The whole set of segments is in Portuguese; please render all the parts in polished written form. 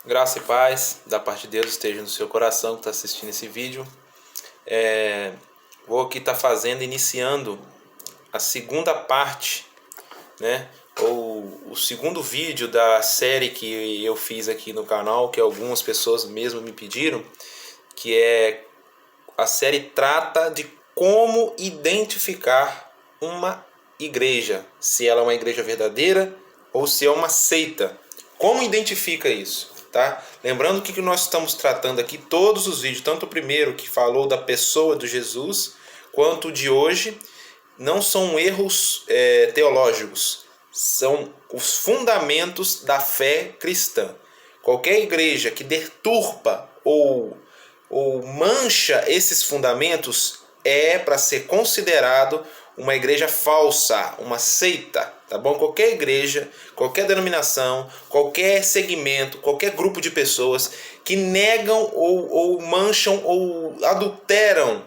Graça e paz da parte de Deus esteja no seu coração que está assistindo esse vídeo. Vou aqui estar iniciando a segunda parte, né? Ou o segundo vídeo da série que eu fiz aqui no canal, que algumas pessoas mesmo me pediram, que é a série trata de como identificar uma igreja, se ela é uma igreja verdadeira ou se é uma seita. Como identifica isso? Tá? Lembrando que nós estamos tratando aqui todos os vídeos, tanto o primeiro que falou da pessoa de Jesus, quanto o de hoje, não são erros teológicos, são os fundamentos da fé cristã. Qualquer igreja que deturpa ou mancha esses fundamentos é para ser considerado uma igreja falsa, uma seita, tá bom? Qualquer igreja, qualquer denominação, qualquer segmento, qualquer grupo de pessoas que negam ou mancham ou adulteram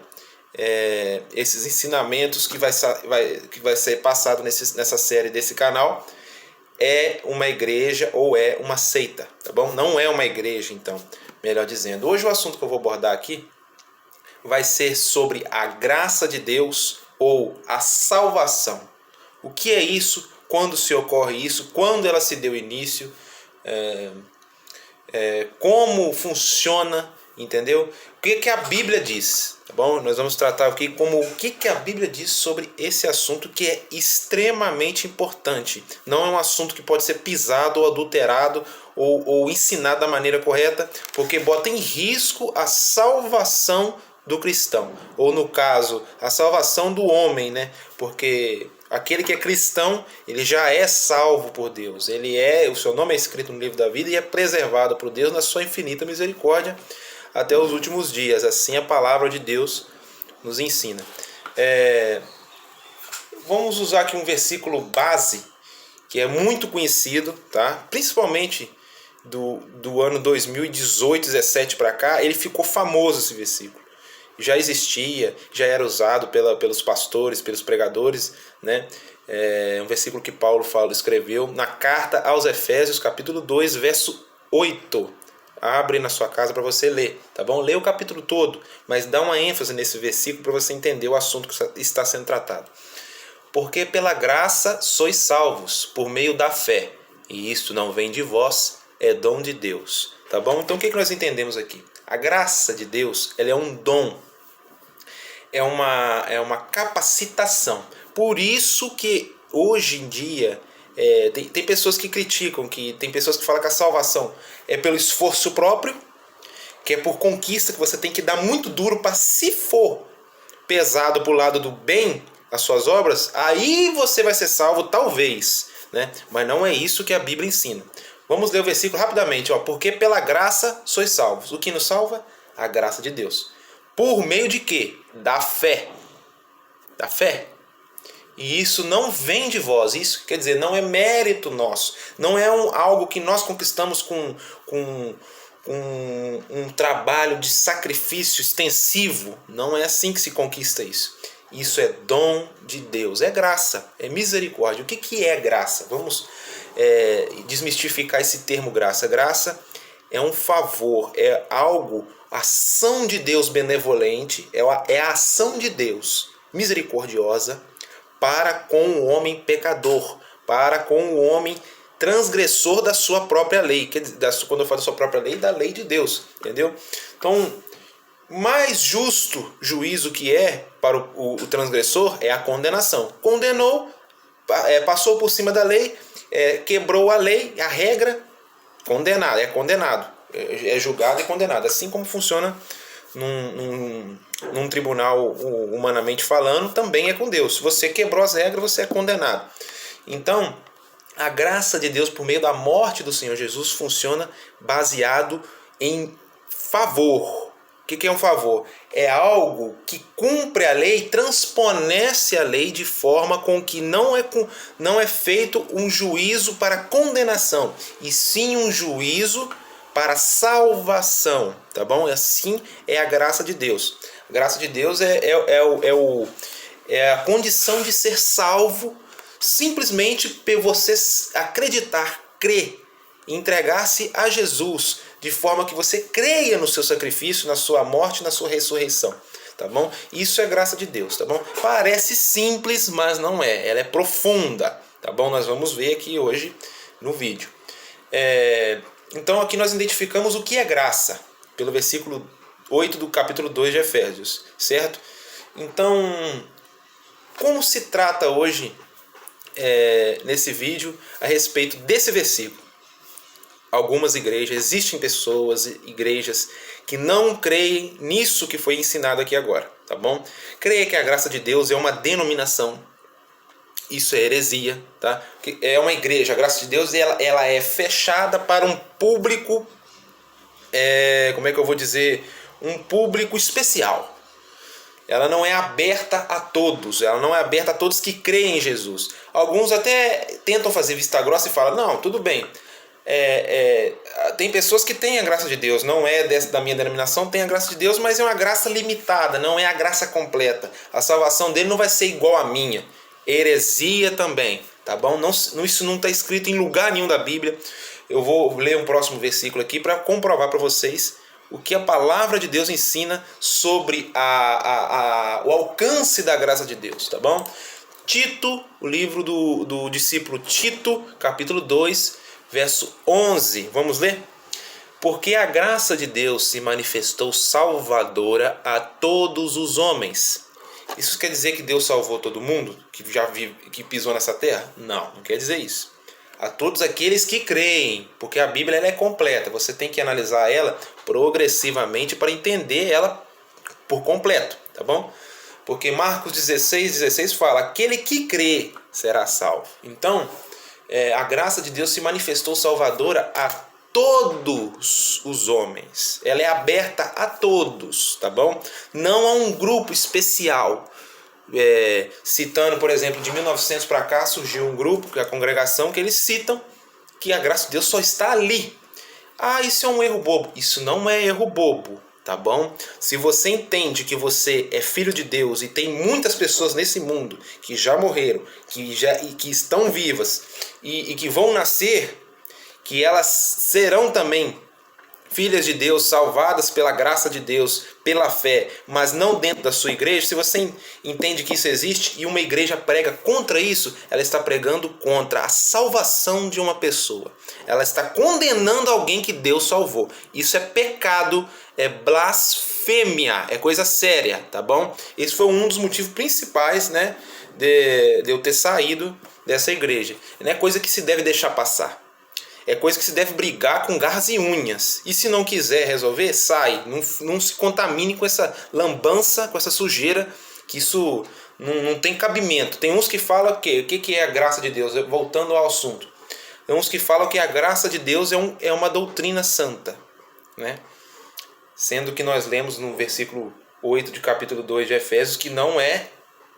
esses ensinamentos que vai ser passado nessa série desse canal, é uma igreja ou é uma seita, tá bom? Não é uma igreja, então, melhor dizendo. Hoje o assunto que eu vou abordar aqui vai ser sobre a graça de Deus ou a salvação. O que é isso? Quando se ocorre isso? Quando ela se deu início? Como funciona? Entendeu? O que a Bíblia diz? Tá bom? Nós vamos tratar aqui como o que a Bíblia diz sobre esse assunto que é extremamente importante. Não é um assunto que pode ser pisado ou adulterado ou ensinado da maneira correta, porque bota em risco a salvação do cristão, ou no caso, a salvação do homem, né? Porque aquele que é cristão, ele já é salvo por Deus. O seu nome é escrito no livro da vida e é preservado por Deus na sua infinita misericórdia até os últimos dias. Assim a palavra de Deus nos ensina. Vamos usar aqui um versículo base que é muito conhecido, tá? Principalmente do ano 2018, 17 para cá, ele ficou famoso esse versículo. Já existia, já era usado pelos pastores, pelos pregadores, né? É um versículo que Paulo escreveu na carta aos Efésios, capítulo 2, verso 8. Abre na sua casa para você ler, tá bom? Lê o capítulo todo, mas dá uma ênfase nesse versículo para você entender o assunto que está sendo tratado. Porque pela graça sois salvos, por meio da fé, e isto não vem de vós, é dom de Deus, tá bom? Então o que nós entendemos aqui? A graça de Deus, ela é um dom, é uma capacitação. Por isso que hoje em dia tem pessoas que criticam, tem pessoas que falam que a salvação é pelo esforço próprio, que é por conquista, que você tem que dar muito duro para, se for pesado para o lado do bem, as suas obras, aí você vai ser salvo, talvez, né? Mas não é isso que a Bíblia ensina. Vamos ler o versículo rapidamente, ó. Porque pela graça sois salvos. O que nos salva? A graça de Deus. Por meio de quê? Da fé. Da fé. E isso não vem de vós. Isso quer dizer, não é mérito nosso. Não é algo que nós conquistamos com um trabalho de sacrifício extensivo. Não é assim que se conquista isso. Isso é dom de Deus. É graça. É misericórdia. O que é graça? Vamos desmistificar esse termo graça. Graça é um favor. É algo, ação de Deus benevolente. É a ação de Deus misericordiosa para com o homem pecador, para com o homem transgressor da sua própria lei. Quando eu falo da sua própria lei, da lei de Deus, entendeu? Então, mais justo juízo que é para o transgressor é a condenação. Condenou, passou por cima da lei, quebrou a lei, a regra, condenado, é condenado, é julgado e condenado. Assim como funciona num tribunal, humanamente falando, também é com Deus. Se você quebrou as regras, você é condenado. Então, a graça de Deus por meio da morte do Senhor Jesus funciona baseado em favor. O que é um favor? É algo que cumpre a lei, transponece a lei de forma com que não é feito um juízo para condenação, e sim um juízo para salvação, tá bom? Assim é a graça de Deus. A graça de Deus é a condição de ser salvo simplesmente por você acreditar, crer entregar-se a Jesus, de forma que você creia no seu sacrifício, na sua morte, na sua ressurreição, tá bom? Isso é graça de Deus, tá bom? Parece simples, mas não é. Ela é profunda, tá bom? Nós vamos ver aqui hoje no vídeo. Então aqui nós identificamos o que é graça, pelo versículo 8 do capítulo 2 de Efésios, certo? Então, como se trata hoje, nesse vídeo, a respeito desse versículo? Algumas igrejas, existem pessoas, igrejas, que não creem nisso que foi ensinado aqui agora, tá bom? Creem que a graça de Deus é uma denominação. Isso é heresia, tá? É uma igreja, a graça de Deus ela é fechada para um público, como é que eu vou dizer? Um público especial. Ela não é aberta a todos, ela não é aberta a todos que creem em Jesus. Alguns até tentam fazer vista grossa e falam, não, tudo bem, tem pessoas que têm a graça de Deus, não é da minha denominação, tem a graça de Deus, mas é uma graça limitada, não é a graça completa. A salvação dele não vai ser igual à minha. Heresia também, tá bom? Isso não está escrito em lugar nenhum da Bíblia. Eu vou ler um próximo versículo aqui para comprovar para vocês o que a palavra de Deus ensina sobre o alcance da graça de Deus, tá bom? Tito, o livro do discípulo Tito, capítulo 2, verso 11. Vamos ler? Porque a graça de Deus se manifestou salvadora a todos os homens. Isso quer dizer que Deus salvou todo mundo que pisou nessa terra? Não quer dizer isso. A todos aqueles que creem, porque a Bíblia ela é completa. Você tem que analisar ela progressivamente para entender ela por completo, tá bom? Porque Marcos 16 fala, aquele que crê será salvo. Então, a graça de Deus se manifestou salvadora a todos os homens. Ela é aberta a todos, tá bom? Não a um grupo especial. Citando, por exemplo, de 1900 para cá surgiu um grupo, que é a congregação, que eles citam que a graça de Deus só está ali. Ah, isso é um erro bobo. Isso não é erro bobo, tá bom? Se você entende que você é filho de Deus e tem muitas pessoas nesse mundo que já morreram, que estão vivas e que vão nascer, que elas serão também filhas de Deus, salvadas pela graça de Deus, pela fé, mas não dentro da sua igreja, se você entende que isso existe e uma igreja prega contra isso, ela está pregando contra a salvação de uma pessoa. Ela está condenando alguém que Deus salvou. Isso é pecado, é blasfêmia, é coisa séria, tá bom? Esse foi um dos motivos principais, né, de eu ter saído dessa igreja. Não é coisa que se deve deixar passar. É coisa que se deve brigar com garras e unhas. E se não quiser resolver, sai. Não se contamine com essa lambança, com essa sujeira, que isso não tem cabimento. Tem uns que falam o que é a graça de Deus? Voltando ao assunto. Tem uns que falam que a graça de Deus é uma doutrina santa, né? Sendo que nós lemos no versículo 8 de capítulo 2 de Efésios que não é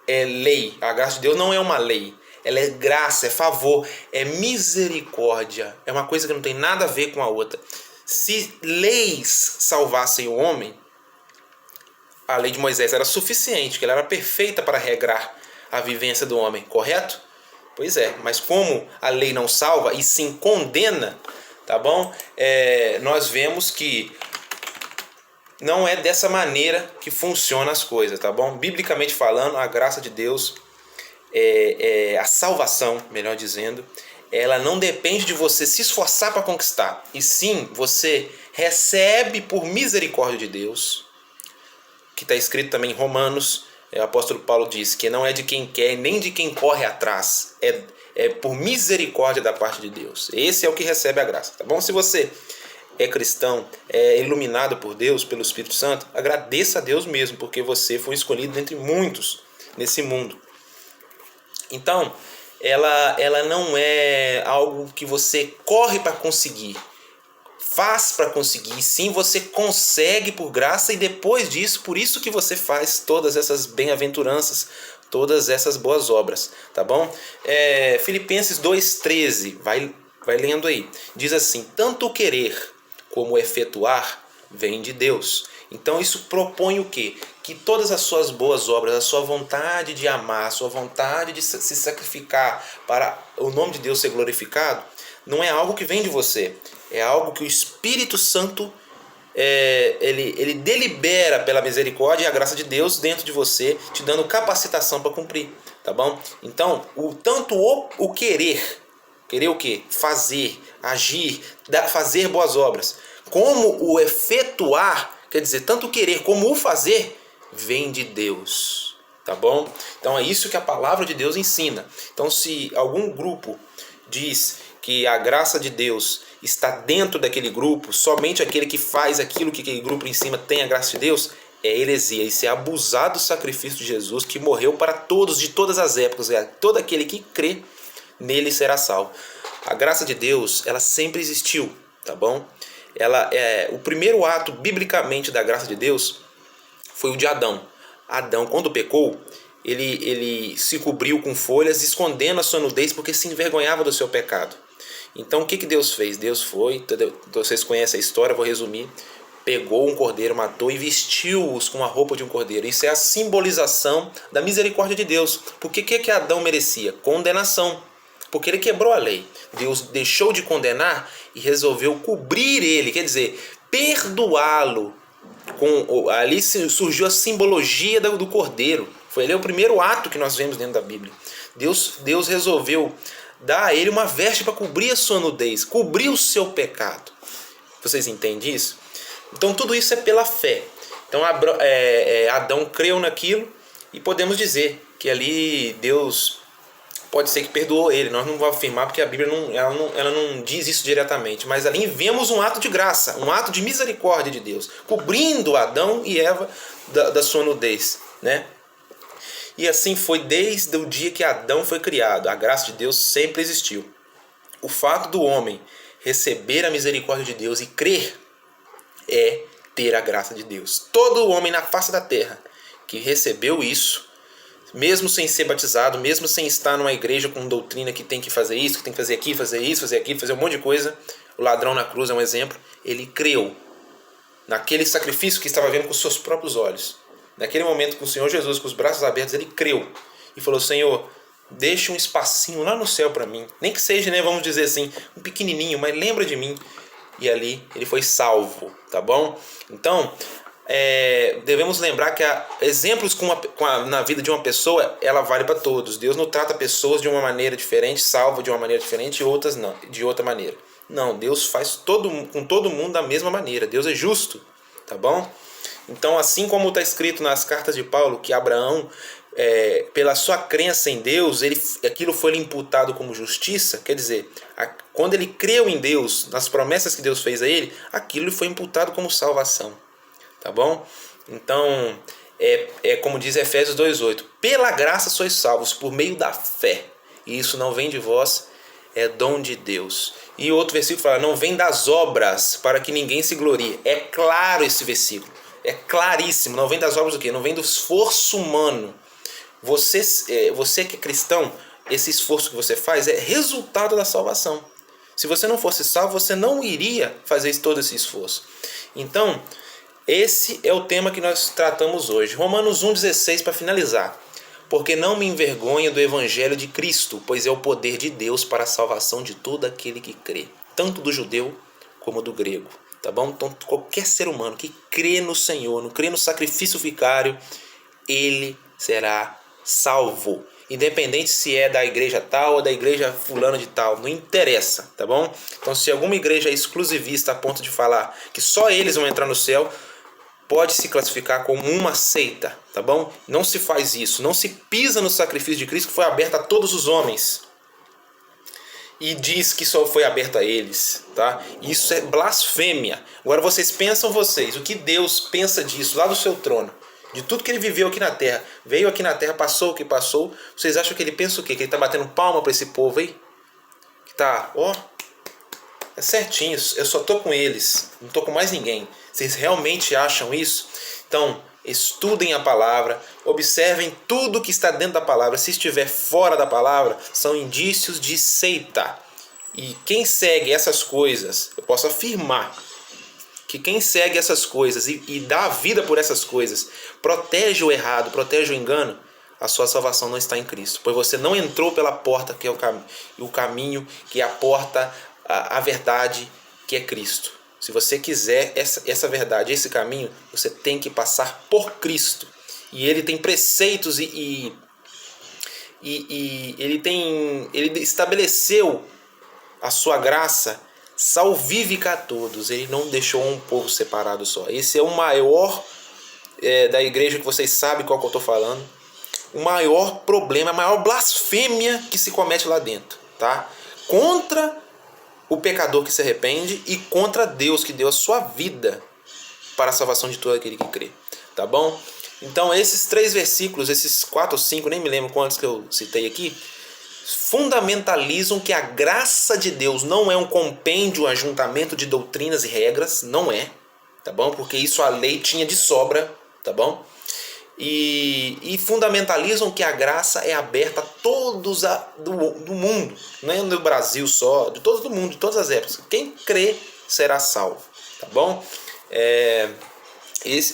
lei. A graça de Deus não é uma lei. Ela é graça, é favor, é misericórdia. É uma coisa que não tem nada a ver com a outra. Se leis salvassem o homem, a lei de Moisés era suficiente, que ela era perfeita para regrar a vivência do homem, correto? Pois é, mas como a lei não salva e sim condena, tá bom? Nós vemos que não é dessa maneira que funcionam as coisas, tá bom? Biblicamente falando, a graça de Deus, a salvação, melhor dizendo, ela não depende de você se esforçar para conquistar, e sim você recebe por misericórdia de Deus, que está escrito também em Romanos. O apóstolo Paulo diz que não é de quem quer nem de quem corre atrás, é por misericórdia da parte de Deus. Esse é o que recebe a graça, tá bom? Se você é cristão, é iluminado por Deus, pelo Espírito Santo, agradeça a Deus mesmo, porque você foi escolhido entre muitos nesse mundo. Então, ela não é algo que você corre para conseguir, faz para conseguir. Sim, você consegue por graça, e depois disso, por isso que você faz todas essas bem-aventuranças, todas essas boas obras, tá bom? Filipenses 2,13, vai lendo aí. Diz assim, tanto o querer como o efetuar vem de Deus. Então isso propõe o quê? Que todas as suas boas obras, a sua vontade de amar, a sua vontade de se sacrificar para o nome de Deus ser glorificado, não é algo que vem de você, é algo que o Espírito Santo ele delibera pela misericórdia e a graça de Deus dentro de você, te dando capacitação para cumprir, tá bom? Então, tanto o querer o quê? Fazer, agir, fazer boas obras, como o efetuar, quer dizer, tanto o querer como o fazer, vem de Deus, tá bom? Então é isso que a palavra de Deus ensina. Então, se algum grupo diz que a graça de Deus está dentro daquele grupo, somente aquele que faz aquilo que aquele grupo em cima tem a graça de Deus, é heresia. Isso é abusar do sacrifício de Jesus, que morreu para todos, de todas as épocas. Todo aquele que crê nele será salvo. A graça de Deus, ela sempre existiu, tá bom? O primeiro ato biblicamente da graça de Deus foi o de Adão. Adão, quando pecou, ele se cobriu com folhas, escondendo a sua nudez, porque se envergonhava do seu pecado. Então o que Deus fez? Deus foi, vocês conhecem a história, vou resumir, pegou um cordeiro, matou e vestiu-os com a roupa de um cordeiro. Isso é a simbolização da misericórdia de Deus. Por que Adão merecia? Condenação. Porque ele quebrou a lei. Deus deixou de condenar e resolveu cobrir ele, quer dizer, perdoá-lo. Ali surgiu a simbologia do cordeiro. Foi ali o primeiro ato que nós vemos dentro da Bíblia. Deus resolveu dar a ele uma veste para cobrir a sua nudez, cobrir o seu pecado. Vocês entendem isso? Então tudo isso é pela fé. Então Adão creu naquilo e podemos dizer que ali Deus pode ser que perdoou ele. Nós não vamos afirmar porque a Bíblia ela não diz isso diretamente, mas ali vemos um ato de graça, um ato de misericórdia de Deus, cobrindo Adão e Eva da sua nudez, né? E assim foi desde o dia que Adão foi criado. A graça de Deus sempre existiu. O fato do homem receber a misericórdia de Deus e crer é ter a graça de Deus. Todo homem na face da terra que recebeu isso, mesmo sem ser batizado, mesmo sem estar numa igreja com doutrina que tem que fazer isso, que tem que fazer aqui, fazer isso, fazer aquilo, fazer um monte de coisa, o ladrão na cruz é um exemplo, ele creu naquele sacrifício que estava vendo com os seus próprios olhos. Naquele momento, com o Senhor Jesus, com os braços abertos, ele creu e falou: Senhor, deixa um espacinho lá no céu para mim. Nem que seja, né, vamos dizer assim, um pequenininho, mas lembra de mim. E ali ele foi salvo, tá bom? Então, devemos lembrar que exemplos na vida de uma pessoa, ela vale para todos. Deus não trata pessoas de uma maneira diferente, salva de uma maneira diferente e outras não, de outra maneira. Não, Deus faz com todo mundo da mesma maneira. Deus é justo, tá bom? Então, assim como está escrito nas cartas de Paulo, que Abraão, pela sua crença em Deus, aquilo foi lhe imputado como justiça, quer dizer, quando ele creu em Deus, nas promessas que Deus fez a ele, aquilo lhe foi imputado como salvação. Tá bom? Então, como diz Efésios 2,8, pela graça sois salvos, por meio da fé. E isso não vem de vós, é dom de Deus. E outro versículo fala, não vem das obras, para que ninguém se glorie. É claro esse versículo. É claríssimo. Não vem das obras do quê? Não vem do esforço humano. Você que é cristão, esse esforço que você faz é resultado da salvação. Se você não fosse salvo, você não iria fazer todo esse esforço. Então, esse é o tema que nós tratamos hoje. Romanos 1,16 para finalizar. Porque não me envergonho do evangelho de Cristo, pois é o poder de Deus para a salvação de todo aquele que crê, tanto do judeu como do grego. Tá bom? Então, qualquer ser humano que crê no Senhor, não crê no sacrifício vicário, ele será salvo. Independente se é da igreja tal ou da igreja fulana de tal, não interessa, tá bom? Então, se alguma igreja é exclusivista a ponto de falar que só eles vão entrar no céu, pode se classificar como uma seita, tá bom? Não se faz isso, não se pisa no sacrifício de Cristo que foi aberto a todos os homens. E diz que só foi aberto a eles, tá? Isso é blasfêmia. Agora vocês, o que Deus pensa disso lá do seu trono? De tudo que ele viveu aqui na terra, veio aqui na terra, passou o que passou, vocês acham que ele pensa o quê? Que ele tá batendo palma para esse povo aí? Que tá, é certinho, eu só tô com eles, não tô com mais ninguém. Vocês realmente acham isso? Então, estudem a palavra, observem tudo que está dentro da palavra. Se estiver fora da palavra, são indícios de seita. E quem segue essas coisas, eu posso afirmar que quem segue essas coisas e dá a vida por essas coisas, protege o errado, protege o engano, a sua salvação não está em Cristo. Pois você não entrou pela porta que é o caminho, que é a porta a verdade que é Cristo. Se você quiser essa verdade, esse caminho, você tem que passar por Cristo. E Ele tem preceitos e Ele estabeleceu a sua graça salvífica a todos. Ele não deixou um povo separado só. Esse é o maior da igreja, que vocês sabem qual que eu estou falando. O maior problema, a maior blasfêmia que se comete lá dentro, tá? Contra o pecador que se arrepende e contra Deus, que deu a sua vida para a salvação de todo aquele que crê, tá bom? Então esses 3 versículos, esses 4 ou 5, nem me lembro quantos que eu citei aqui, fundamentalizam que a graça de Deus não é um compêndio, um ajuntamento de doutrinas e regras, não é, tá bom? Porque isso a lei tinha de sobra, tá bom? E fundamentalizam que a graça é aberta a todos do mundo, não é no Brasil só, de todo o mundo, de todas as épocas. Quem crê será salvo, tá bom?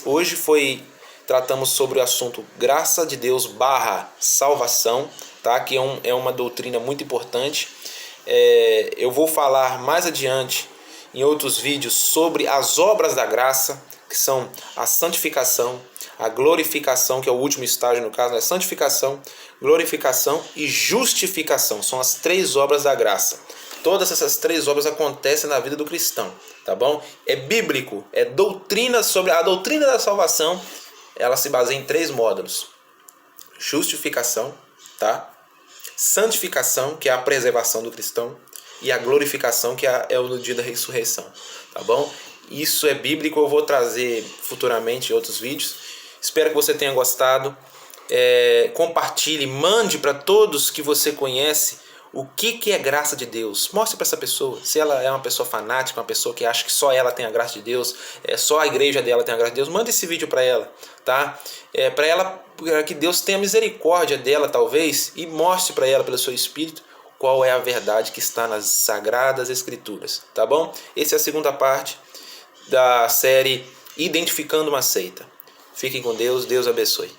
Hoje tratamos sobre o assunto graça de Deus / salvação, tá? Que é uma doutrina muito importante. Eu vou falar mais adiante em outros vídeos sobre as obras da graça, que são a santificação, a glorificação, que é o último estágio no caso, é santificação, glorificação e justificação. São as 3 obras da graça. Todas essas 3 obras acontecem na vida do cristão, tá bom? É bíblico, é doutrina sobre a doutrina da salvação. Ela se baseia em 3 módulos: justificação, tá? Santificação, que é a preservação do cristão, e a glorificação, que é o dia da ressurreição, tá bom? Isso é bíblico, eu vou trazer futuramente em outros vídeos. Espero que você tenha gostado. Compartilhe, mande para todos que você conhece o que é graça de Deus. Mostre para essa pessoa. Se ela é uma pessoa fanática, uma pessoa que acha que só ela tem a graça de Deus, só a igreja dela tem a graça de Deus, manda esse vídeo para ela, tá? Para que Deus tenha misericórdia dela, talvez, e mostre para ela, pelo seu Espírito, qual é a verdade que está nas Sagradas Escrituras, tá bom? Essa é a segunda parte da série Identificando uma Seita. Fiquem com Deus, Deus abençoe.